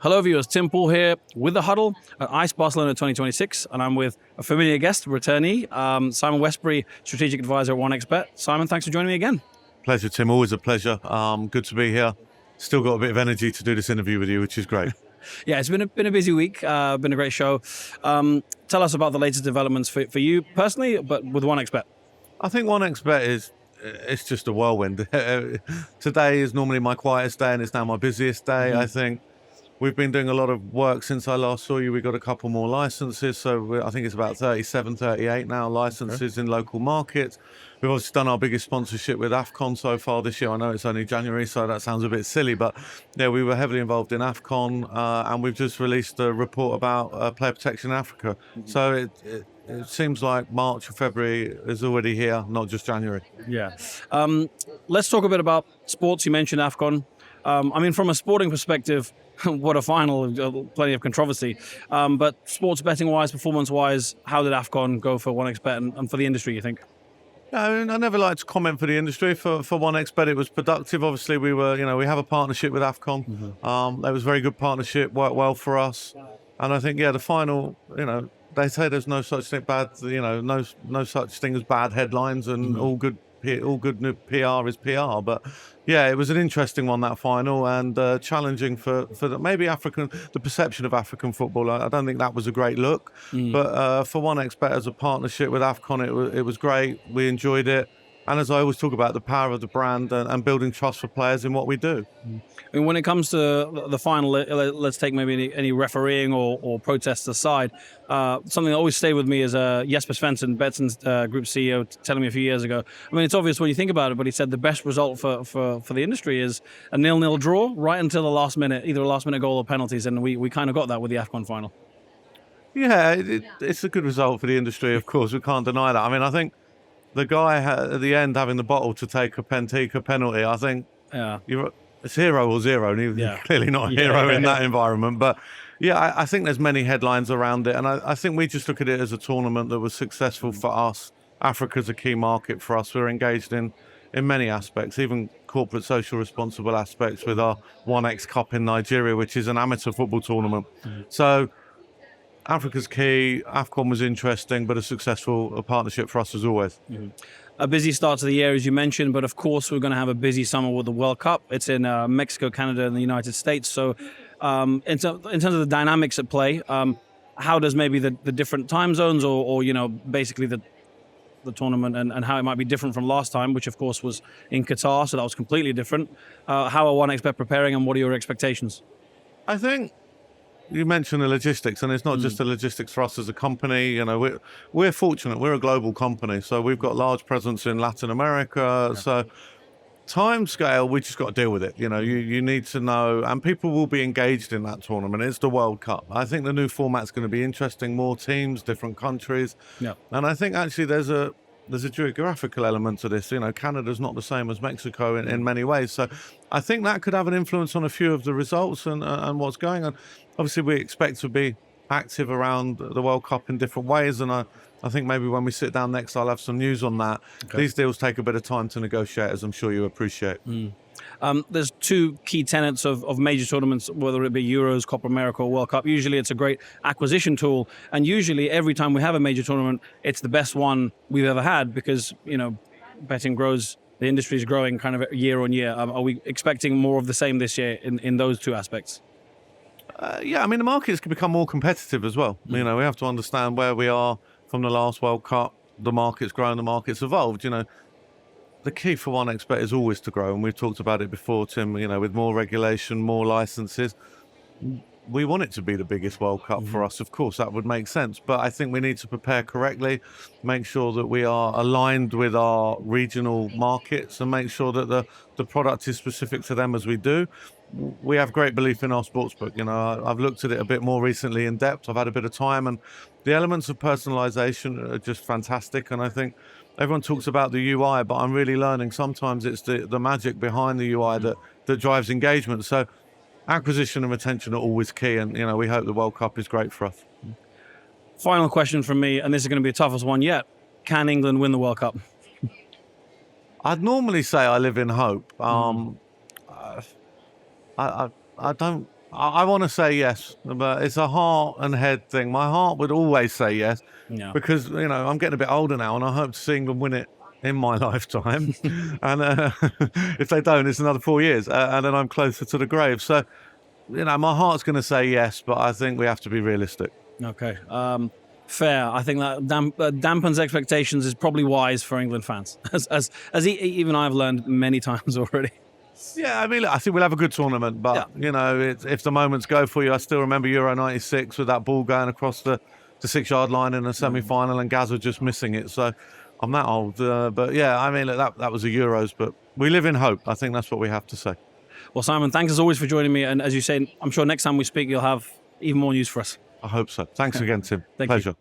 Hello viewers, Tim Poole here with the Huddle at ICE Barcelona 2026, and I'm with a familiar guest, returnee, Simon Westbury, Strategic Advisor at OneXBet. Simon, thanks for joining me again. Pleasure, Tim. Always a pleasure. Good to be here. Still got a bit of energy to do this interview with you, which is great. Yeah, it's been a busy week, been a great show. Tell us about the latest developments for you personally, but with OneXBet. I think OneXBet it's just a whirlwind. Today is normally my quietest day and it's now my busiest day. I think we've been doing a lot of work since I last saw you. We got a couple more licenses, so I think it's about 37, 38 now licenses in local markets. We've also done our biggest sponsorship with AFCON so far this year. I know it's only January, so that sounds a bit silly, but yeah, we were heavily involved in AFCON, and we've just released a report about player protection in Africa. So it seems like March or February is already here, not just January. Yeah. Let's talk a bit about sports. You mentioned AFCON. I mean, from a sporting perspective, what a final, plenty of controversy. But sports betting-wise, performance-wise, how did AFCON go for OneXBet and for the industry, you think? I never like to comment for the industry. For OneXBet, it was productive. Obviously, we have a partnership with AFCON. That was a very good partnership, worked well for us. And I think, the final, they say there's no such thing no such thing as bad headlines, and all good PR is PR. But yeah, it was an interesting one, that final, and challenging for maybe the perception of African football. I don't think that was a great look, but for OneXBet as a partnership with AFCON, it was great. We enjoyed it. And as I always talk about, the power of the brand and building trust for players in what we do. And when it comes to the final, let's take maybe any refereeing or protests aside. Something that always stayed with me is Jesper Svensson, Betsson's group CEO, telling me a few years ago. I mean, it's obvious when you think about it, but he said the best result for the industry is a 0-0 draw right until the last minute, either a last-minute goal or penalties, and we kind of got that with the AFCON final. Yeah, it's a good result for the industry, of course. We can't deny that. I mean, I think the guy at the end having the bottle to take a penalty, I think it's hero or zero, and he's clearly not a hero in that environment. But yeah, I think there's many headlines around it, and I think we just look at it as a tournament that was successful for us. Africa's a key market for us. We're engaged in many aspects, even corporate social responsible aspects with our 1X Cup in Nigeria, which is an amateur football tournament. So Africa's key. AFCON was interesting, but a successful partnership for us as always. A busy start to the year, as you mentioned, but of course we're going to have a busy summer with the World Cup. It's in Mexico, Canada, and the United States. So in terms of the dynamics at play, how does maybe the different time zones or basically the tournament and how it might be different from last time, which of course was in Qatar, so that was completely different. How are OneXBet preparing, and what are your expectations? I think you mentioned the logistics, and it's not just the logistics for us as a company. We're fortunate. We're a global company, so we've got large presence in Latin America. So time scale, we just got to deal with it. You need to know, and people will be engaged in that tournament. It's the World Cup. I think the new format's going to be interesting. More teams, different countries. And I think actually there's a geographical element to this. Canada's not the same as Mexico in many ways. So I think that could have an influence on a few of the results and what's going on. Obviously, we expect to be active around the World Cup in different ways. And I think maybe when we sit down next, I'll have some news on that. Okay. These deals take a bit of time to negotiate, as I'm sure you appreciate. There's two key tenets of major tournaments, whether it be Euros, Copa America, or World Cup. Usually it's a great acquisition tool, and usually every time we have a major tournament, it's the best one we've ever had because, betting grows, the industry is growing kind of year on year. Are we expecting more of the same this year in those two aspects? I mean, the markets can become more competitive as well. We have to understand where we are from the last World Cup. The market's grown, the market's evolved, The key for OneXBet is always to grow, and we've talked about it before, Tim, with more regulation, more licenses. We want it to be the biggest World Cup for us, of course, that would make sense. But I think we need to prepare correctly, make sure that we are aligned with our regional markets and make sure that the product is specific to them as we do. We have great belief in our sportsbook. I've looked at it a bit more recently in depth. I've had a bit of time, and the elements of personalization are just fantastic. And I think everyone talks about the UI, but I'm really learning sometimes it's the magic behind the UI that drives engagement. So acquisition and retention are always key, and we hope the World Cup is great for us. Final question from me, and this is going to be the toughest one yet. Can England win the World Cup? I'd normally say I live in hope. I I want to say yes, but it's a heart and head thing. My heart would always say yes, Yeah. because I'm getting a bit older now, and I hope to see England win it in my lifetime. And if they don't, it's another 4 years, and then I'm closer to the grave. So, my heart's going to say yes, but I think we have to be realistic. Okay. Fair. I think that dampens expectations is probably wise for England fans, as even I've learned many times already. Yeah, I mean, look, I think we'll have a good tournament, but if the moments go for you, I still remember Euro '96 with that ball going across the 6-yard line in a semi-final, and Gaza just missing it. So I'm that old, but yeah, I mean, look, that was the Euros, but we live in hope. I think that's what we have to say. Well, Simon, thanks as always for joining me, and as you say, I'm sure next time we speak, you'll have even more news for us. I hope so. Thanks again, Tim. Thank you. Pleasure.